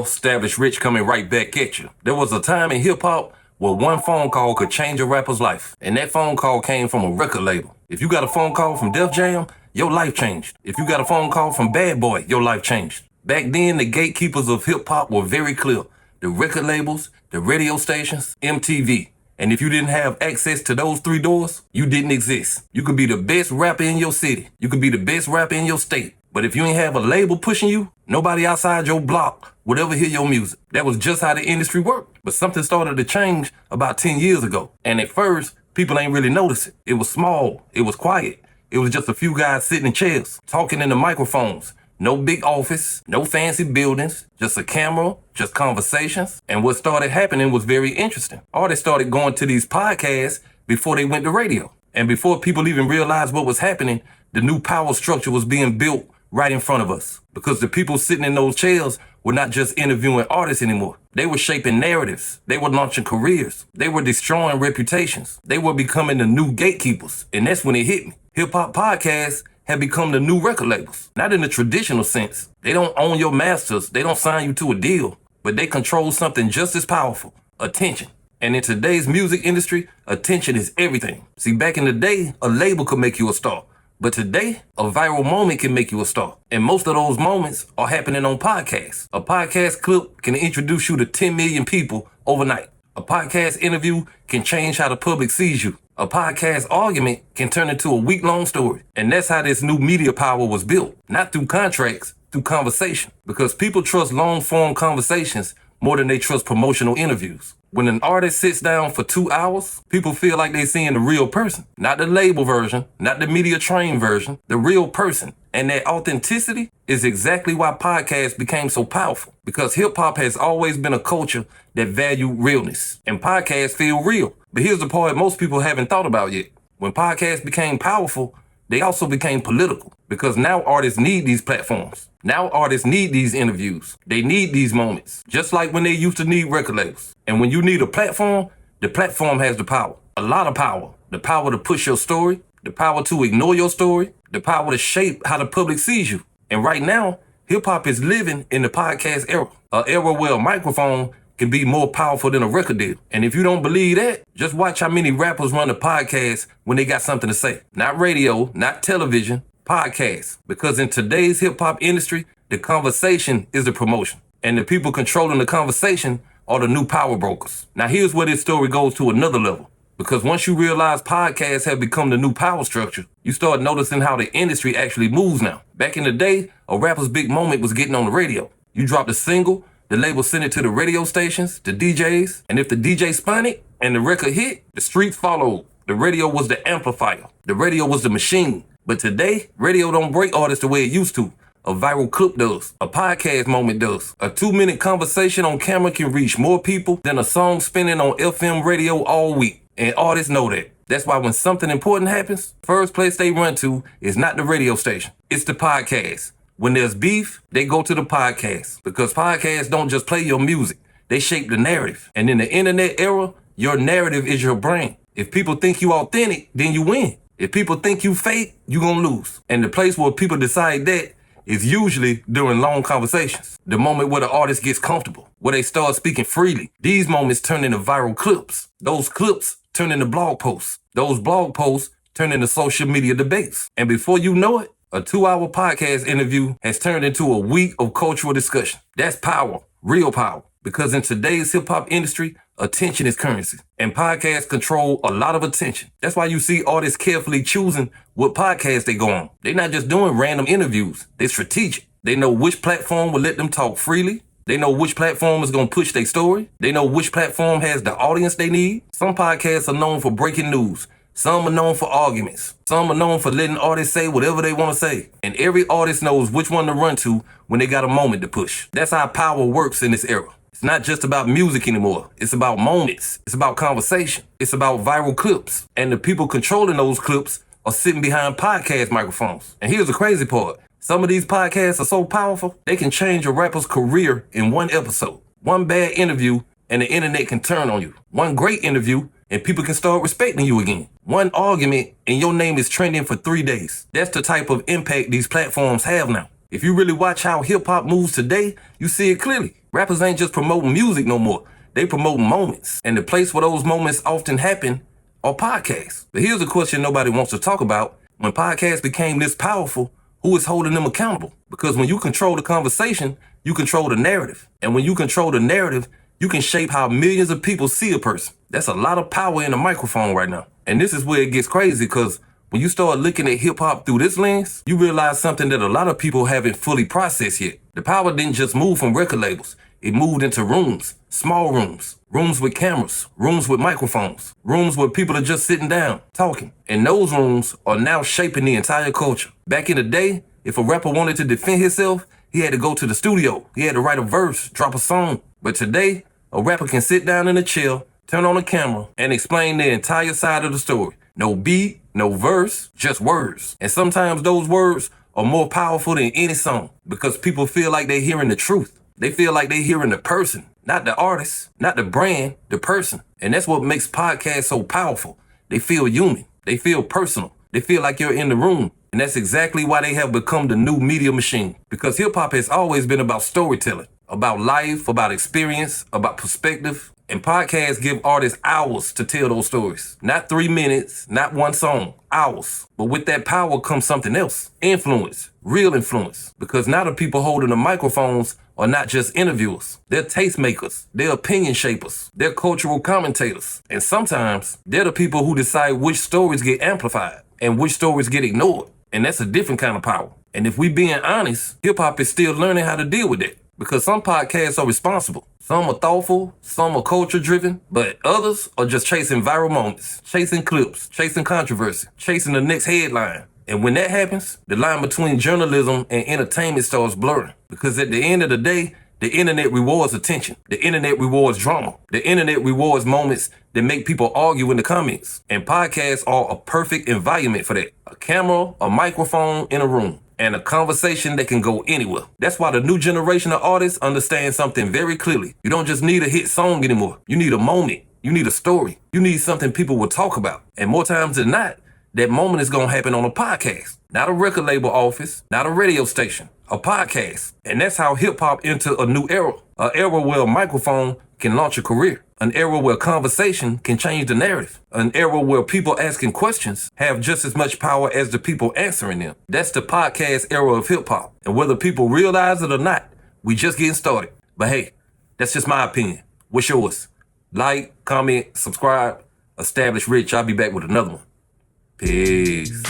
Well-established Rich coming right back at you. There was a time in hip-hop where one phone call could change a rapper's life, and that phone call came from a record label. If you got a phone call from Def Jam, your life changed. If you got a phone call from Bad Boy, your life changed. Back then, the gatekeepers of hip-hop were very clear. The record labels, the radio stations, MTV. And if you didn't have access to those three doors, you didn't exist. You could be the best rapper in your city. You could be the best rapper in your state. But if you ain't have a label pushing you, nobody outside your block would ever hear your music. That was just how the industry worked. But something started to change about 10 years ago. And at first, people ain't really notice it. It was small. It was quiet. It was just a few guys sitting in chairs, talking into microphones. No big office, no fancy buildings, just a camera, just conversations. And what started happening was very interesting. Artists started going to these podcasts before they went to radio. And before people even realized what was happening, the new power structure was being built right in front of us. Because the people sitting in those chairs were not just interviewing artists anymore. They were shaping narratives. They were launching careers. They were destroying reputations. They were becoming the new gatekeepers. And that's when it hit me. Hip-hop podcasts have become the new record labels. Not in the traditional sense. They don't own your masters. They don't sign you to a deal. But they control something just as powerful. Attention. And in today's music industry, attention is everything. See, back in the day, a label could make you a star. But today, a viral moment can make you a star. And most of those moments are happening on podcasts. A podcast clip can introduce you to 10 million people overnight. A podcast interview can change how the public sees you. A podcast argument can turn into a week-long story. And that's how this new media power was built. Not through contracts, through conversation. Because people trust long-form conversations more than they trust promotional interviews. When an artist sits down for 2 hours, people feel like they're seeing the real person. Not the label version, not the media trained version, the real person. And that authenticity is exactly why podcasts became so powerful. Because hip-hop has always been a culture that valued realness. And podcasts feel real. But here's the part most people haven't thought about yet. When podcasts became powerful, they also became political. Because now artists need these platforms. Now artists need these interviews. They need these moments. Just like when they used to need record labels. And when you need a platform, the platform has the power. A lot of power. The power to push your story. The power to ignore your story. The power to shape how the public sees you. And right now, hip-hop is living in the podcast era. An era where a microphone can be more powerful than a record deal. And if you don't believe that, just watch how many rappers run a podcast when they got something to say. Not radio, not television, podcasts. Because in today's hip-hop industry, the conversation is the promotion. And the people controlling the conversation are the new power brokers. Now here's where this story goes to another level. Because once you realize podcasts have become the new power structure, you start noticing how the industry actually moves now. Back in the day, a rapper's big moment was getting on the radio. You dropped a single, the label sent it to the radio stations, the DJs, and if the DJ spun it and the record hit, the streets followed. The radio was the amplifier. The radio was the machine. But today, radio don't break artists the way it used to. A viral clip does. A podcast moment does. A 2-minute conversation on camera can reach more people than a song spinning on FM radio all week. And artists know that. That's why when something important happens, first place they run to is not the radio station. It's the podcast. When there's beef, they go to the podcast. Because podcasts don't just play your music. They shape the narrative. And in the internet era, your narrative is your brain. If people think you authentic, then you win. If people think you fake, you gonna lose. And the place where people decide that is usually during long conversations. The moment where the artist gets comfortable, where they start speaking freely. These moments turn into viral clips. Those clips turn into blog posts. Those blog posts turn into social media debates. And before you know it, a 2-hour podcast interview has turned into a week of cultural discussion. That's power, real power. Because in today's hip-hop industry, attention is currency. And podcasts control a lot of attention. That's why you see artists carefully choosing what podcasts they go on. They're not just doing random interviews. They're strategic. They know which platform will let them talk freely. They know which platform is going to push their story. They know which platform has the audience they need. Some podcasts are known for breaking news. Some are known for arguments. Some are known for letting artists say whatever they want to say. And every artist knows which one to run to when they got a moment to push. That's how power works in this era. It's not just about music anymore. It's about moments. It's about conversation. It's about viral clips. And the people controlling those clips are sitting behind podcast microphones. And here's the crazy part. Some of these podcasts are so powerful, they can change a rapper's career in one episode. One bad interview, and the internet can turn on you. One great interview, and people can start respecting you again. One argument, and your name is trending for 3 days. That's the type of impact these platforms have now. If you really watch how hip-hop moves today, you see it clearly. Rappers ain't just promoting music no more. They promoting moments. And the place where those moments often happen are podcasts. But here's a question nobody wants to talk about. When podcasts became this powerful, who is holding them accountable? Because when you control the conversation, you control the narrative. And when you control the narrative, you can shape how millions of people see a person. That's a lot of power in a microphone right now. And this is where it gets crazy, because when you start looking at hip hop through this lens, you realize something that a lot of people haven't fully processed yet. The power didn't just move from record labels. It moved into rooms, small rooms, rooms with cameras, rooms with microphones, rooms where people are just sitting down, talking. And those rooms are now shaping the entire culture. Back in the day, if a rapper wanted to defend himself, he had to go to the studio. He had to write a verse, drop a song. But today, a rapper can sit down in a chair, turn on a camera, and explain the entire side of the story. No beat, no verse, just words. And sometimes those words are more powerful than any song, because people feel like they're hearing the truth. They feel like they're hearing the person, not the artist, not the brand, the person. And that's what makes podcasts so powerful. They feel human. They feel personal. They feel like you're in the room. And that's exactly why they have become the new media machine. Because hip hop has always been about storytelling, about life, about experience, about perspective. And podcasts give artists hours to tell those stories. Not 3 minutes, not one song, hours. But with that power comes something else. Influence, real influence. Because now the people holding the microphones are not just interviewers. They're tastemakers. They're opinion shapers. They're cultural commentators. And sometimes they're the people who decide which stories get amplified and which stories get ignored. And that's a different kind of power. And if we being honest, hip hop is still learning how to deal with that. Because some podcasts are responsible. Some are thoughtful, some are culture driven, but others are just chasing viral moments, chasing clips, chasing controversy, chasing the next headline. And when that happens, the line between journalism and entertainment starts blurring. Because at the end of the day, the internet rewards attention. The internet rewards drama. The internet rewards moments that make people argue in the comments. And podcasts are a perfect environment for that. A camera, a microphone in a room, and a conversation that can go anywhere. That's why the new generation of artists understand something very clearly. You don't just need a hit song anymore. You need a moment. You need a story. You need something people will talk about. And more times than not, that moment is going to happen on a podcast. Not a record label office, not a radio station, a podcast. And that's how hip hop entered a new era. An era where a microphone can launch a career. An era where conversation can change the narrative. An era where people asking questions have just as much power as the people answering them. That's the podcast era of hip hop. And whether people realize it or not, we just getting started. But hey, that's just my opinion. What's yours? Like, comment, subscribe. Establish Rich. I'll be back with another one. Peace.